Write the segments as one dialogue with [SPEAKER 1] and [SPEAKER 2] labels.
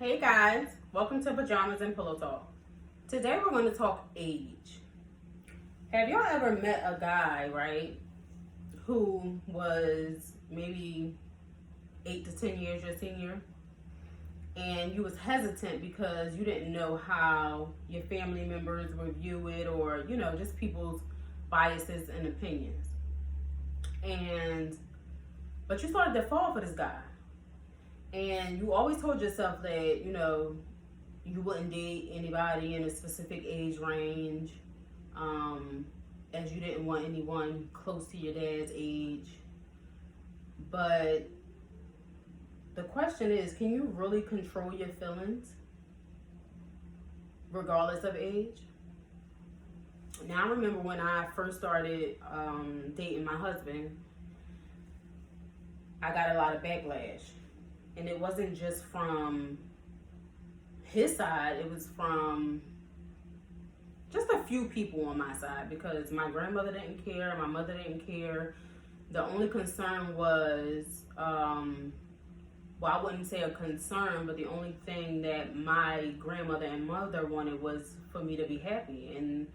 [SPEAKER 1] Hey guys, welcome to Pajamas and Pillow Talk. Today we're going to talk age. Have y'all ever met a guy, right, who was maybe 8 to 10 years your senior, and you was hesitant because you didn't know how your family members would view it, or just people's biases and opinions, and but you started to fall for this guy, and you always told yourself that you wouldn't date anybody in a specific age range, um, as you didn't want anyone close to your dad's age. But the question is, can you really control your feelings regardless of age? Now, I remember when I first started dating my husband, I got a lot of backlash. And it wasn't just from his side, it was from just a few people on my side, because my grandmother didn't care, my mother didn't care. The only concern was, well, I wouldn't say a concern, but the only thing that my grandmother and mother wanted was for me to be happy. And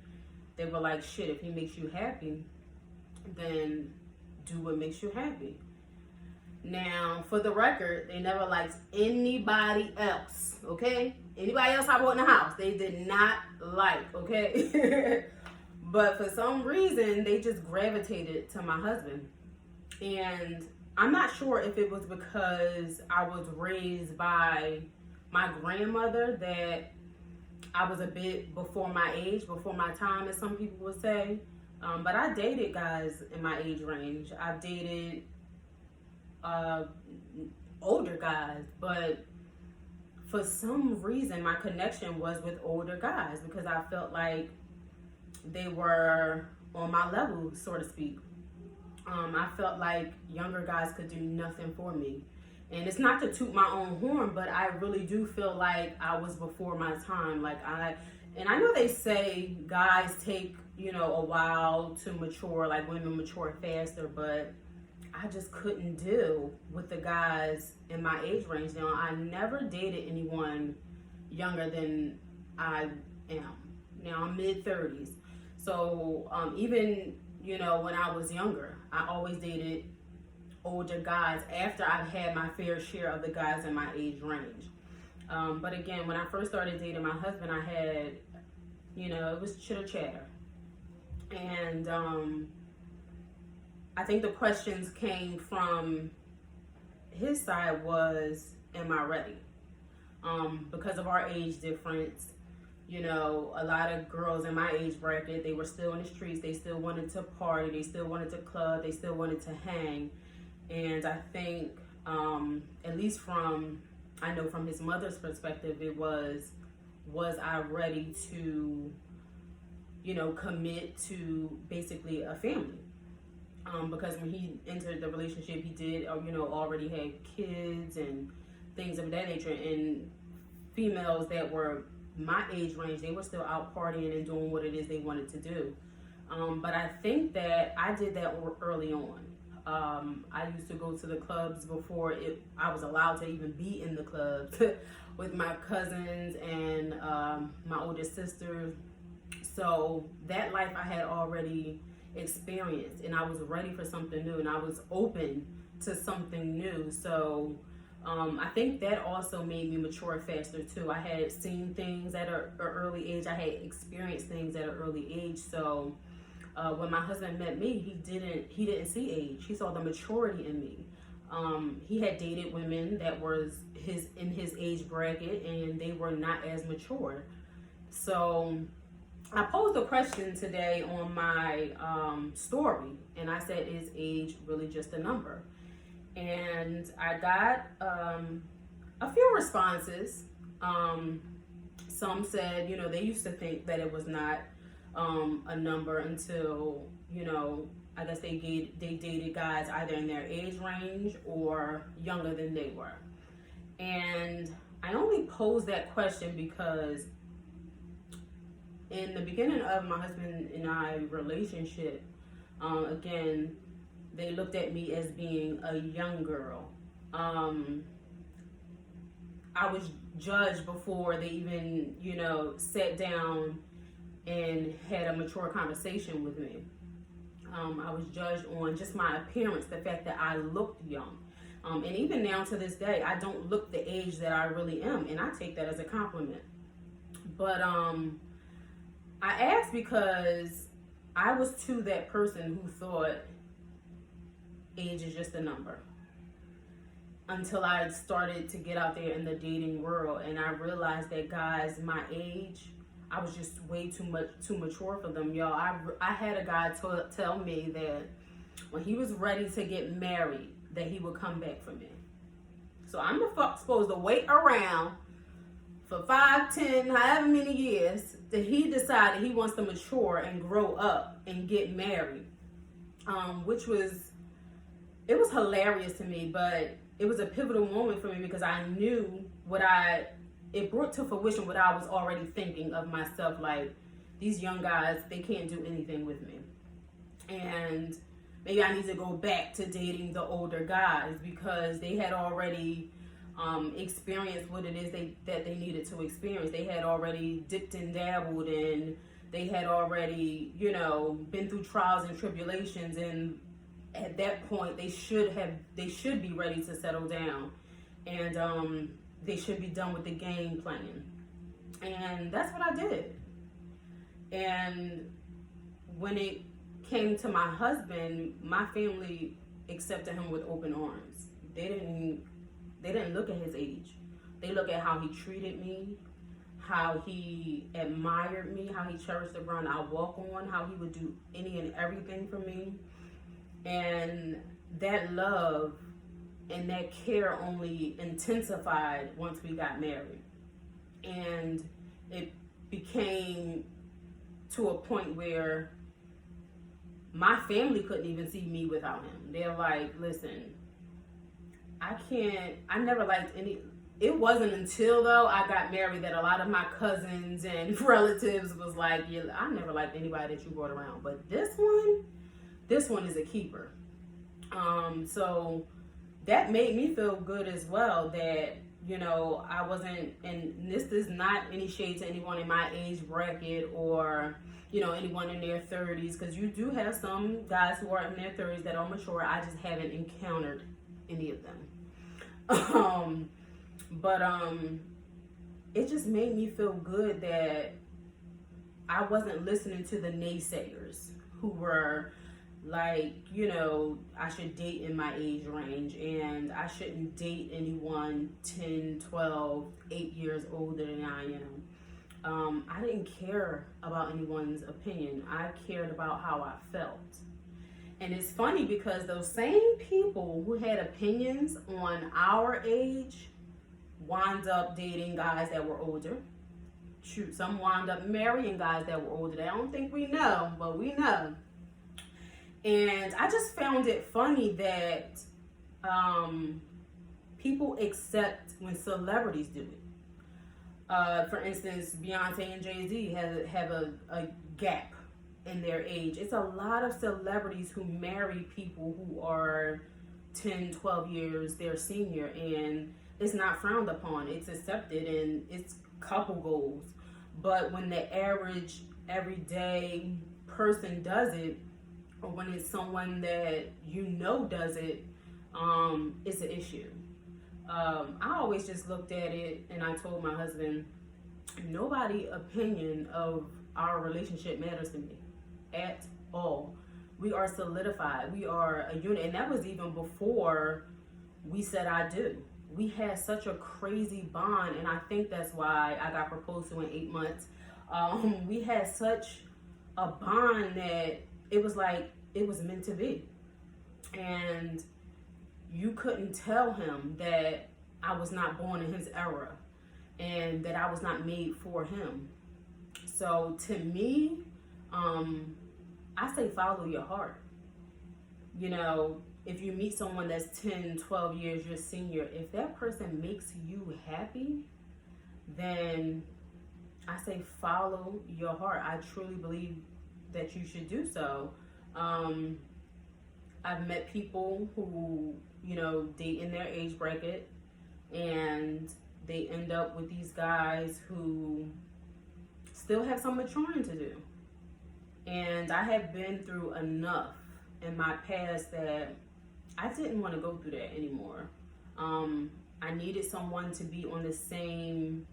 [SPEAKER 1] they were like, shit, if he makes you happy, then do what makes you happy. Now, for the record, they never liked anybody else, okay? Anybody else I brought in the house, they did not like, okay? But for some reason, they just gravitated to my husband. And I'm not sure if it was because I was raised by my grandmother, that I was a bit before my age, before my time, as some people would say. But I dated guys in my age range. I dated older guys, but for some reason my connection was with older guys because I felt like they were on my level, so to speak. I felt like younger guys could do nothing for me. And it's not to toot my own horn, but I really do feel like I was before my time. And I know they say guys take, a while to mature, like women mature faster, but I just couldn't deal with the guys in my age range. Now, I never dated anyone younger than I am. Now, I'm mid-30s. So even, when I was younger, I always dated older guys after I've had my fair share of the guys in my age range. But again, when I first started dating my husband, I had, it was chitter chatter. And I think the questions came from his side was, am I ready? Because of our age difference, a lot of girls in my age bracket, they were still in the streets. They still wanted to party. They still wanted to club. They still wanted to hang. And I think, at least I know from his mother's perspective, it was I ready to, commit to basically a family? Because when he entered the relationship, he did, already had kids and things of that nature. And females that were my age range, they were still out partying and doing what it is they wanted to do. But I think that I did that early on. I used to go to the clubs before I was allowed to even be in the clubs with my cousins and my older sister. So that life I had already experienced, and I was ready for something new, and I was open to something new. So I think that also made me mature faster too. I had seen things at an early age. I had experienced things at an early age. So when my husband met me, he didn't see age. He saw the maturity in me. He had dated women that was in his age bracket, and they were not as mature. So I posed a question today on my story, and I said, is age really just a number? And I got a few responses. Some said, they used to think that it was not a number until, I guess they dated guys either in their age range or younger than they were. And I only posed that question because in the beginning of my husband and I relationship, again, they looked at me as being a young girl. I was judged before they even, sat down and had a mature conversation with me. I was judged on just my appearance, the fact that I looked young. And even now to this day, I don't look the age that I really am, and I take that as a compliment. But I asked because I was too that person who thought age is just a number. Until I started to get out there in the dating world, and I realized that guys my age, I was just way too mature for them, y'all. I had a guy tell me that when he was ready to get married, that he would come back for me. So I'm supposed to wait around for 5, 10, however many years that he decided he wants to mature and grow up and get married, which was hilarious to me, but it was a pivotal moment for me because I knew it brought to fruition what I was already thinking of myself. Like, these young guys, they can't do anything with me. And maybe I need to go back to dating the older guys because they had already experienced what it is that they needed to experience. They had already dipped and dabbled, and they had already, been through trials and tribulations, and at that point they should be ready to settle down, and they should be done with the game plan. And that's what I did. And when it came to my husband, my family accepted him with open arms. They didn't look at his age. They look at how he treated me, how he admired me, how he cherished the ground I walk on, how he would do any and everything for me. And that love and that care only intensified once we got married. And it became to a point where my family couldn't even see me without him. They're like, listen, I never liked it wasn't until though I got married that a lot of my cousins and relatives was like, yeah, I never liked anybody that you brought around, but this one is a keeper. So that made me feel good as well, that, I wasn't, and this is not any shade to anyone in my age bracket or, anyone in their 30s, because you do have some guys who are in their 30s that are mature. I just haven't encountered any of them. But it just made me feel good that I wasn't listening to the naysayers who were like, I should date in my age range, and I shouldn't date anyone 10, 12, 8 years older than I am. I didn't care about anyone's opinion. I cared about how I felt. And it's funny because those same people who had opinions on our age wound up dating guys that were older. Shoot, some wound up marrying guys that were older. I don't think we know, but we know. And I just found it funny that people accept when celebrities do it. For instance, Beyonce and Jay-Z have a gap in their age. It's a lot of celebrities who marry people who are 10, 12 years their senior, and it's not frowned upon. It's accepted, and it's couple goals. But when the average, everyday person does it, or when it's someone that does it, it's an issue. I always just looked at it, and I told my husband, nobody's opinion of our relationship matters to me at all. We are solidified. We are a unit, and that was even before we said I do. We had such a crazy bond, and I think that's why I got proposed to in 8 months. We had such a bond that it was like it was meant to be. And you couldn't tell him that I was not born in his era and that I was not made for him. So to me, I say follow your heart. If you meet someone that's 10, 12 years your senior, if that person makes you happy, then I say follow your heart. I truly believe that you should do so. I've met people who, date in their age bracket, and they end up with these guys who still have some maturing to do. And I have been through enough in my past that I didn't want to go through that anymore. I needed someone to be on the same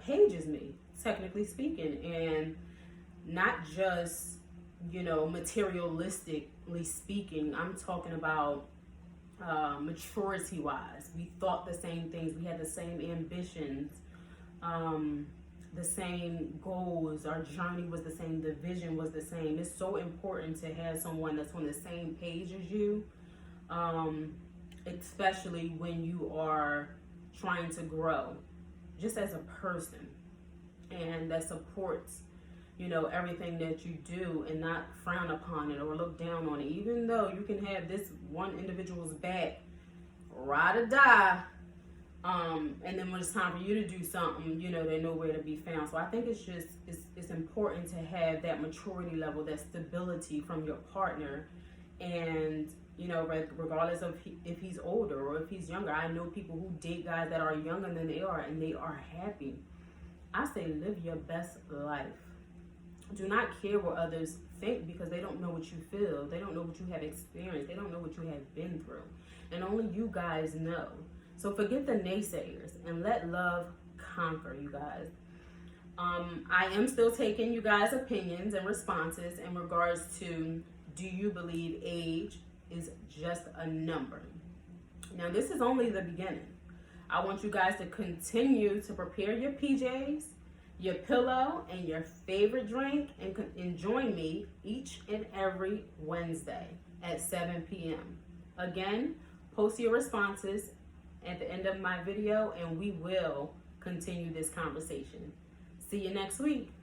[SPEAKER 1] page as me, technically speaking, and not just, materialistically speaking. I'm talking about maturity wise. We thought the same things, we had the same ambitions, the same goals, our journey was the same, the vision was the same. It's so important to have someone that's on the same page as you, especially when you are trying to grow just as a person, and that supports everything that you do, and not frown upon it or look down on it. Even though you can have this one individual's back, ride or die, and then when it's time for you to do something, they're nowhere to be found. So I think it's important to have that maturity level, that stability from your partner. And regardless of if he's older or if he's younger. I know people who date guys that are younger than they are, and they are happy. I say live your best life. Do not care what others think, because they don't know what you feel. They don't know what you have experienced. They don't know what you have been through. And only you guys know. So forget the naysayers and let love conquer, you guys. I am still taking you guys' opinions and responses in regards to, do you believe age is just a number? Now, this is only the beginning. I want you guys to continue to prepare your PJs, your pillow, and your favorite drink, and join me each and every Wednesday at 7 p.m. Again, post your responses at the end of my video, and we will continue this conversation. See you next week.